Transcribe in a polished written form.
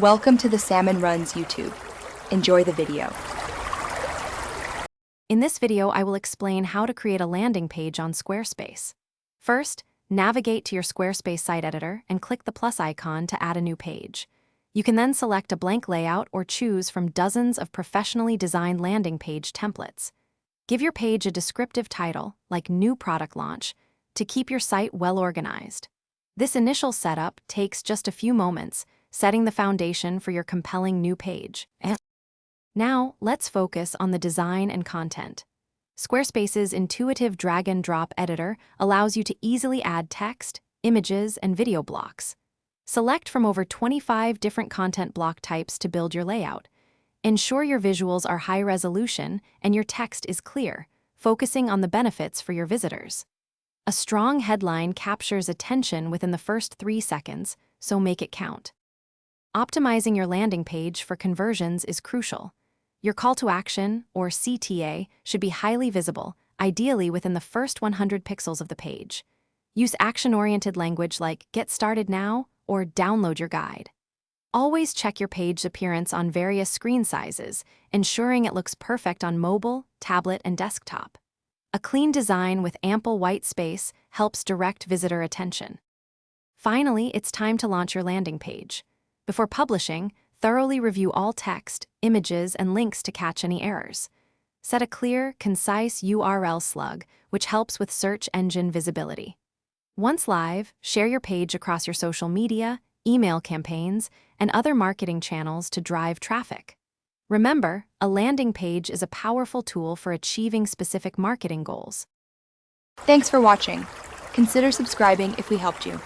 Welcome to the Salmon Runs YouTube. Enjoy the video. In this video, I will explain how to create a landing page on Squarespace. First, navigate to your Squarespace site editor and click the plus icon to add a new page. You can then select a blank layout or choose from dozens of professionally designed landing page templates. Give your page a descriptive title, like New Product Launch, to keep your site well organized. This initial setup takes just a few moments, setting the foundation for your compelling new page. Now, let's focus on the design and content. Squarespace's intuitive drag-and-drop editor allows you to easily add text, images, and video blocks. Select from over 25 different content block types to build your layout. Ensure your visuals are high resolution and your text is clear, focusing on the benefits for your visitors. A strong headline captures attention within the first 3 seconds, so make it count. Optimizing your landing page for conversions is crucial. Your call to action, or CTA, should be highly visible, ideally within the first 100 pixels of the page. Use action-oriented language like "Get started now" or "Download your guide." Always check your page's appearance on various screen sizes, ensuring it looks perfect on mobile, tablet, and desktop. A clean design with ample white space helps direct visitor attention. Finally, it's time to launch your landing page. Before publishing, thoroughly review all text, images, and links to catch any errors. Set a clear, concise URL slug, which helps with search engine visibility. Once live, share your page across your social media, email campaigns, and other marketing channels to drive traffic. Remember, a landing page is a powerful tool for achieving specific marketing goals. Thanks for watching. Consider subscribing if we helped you.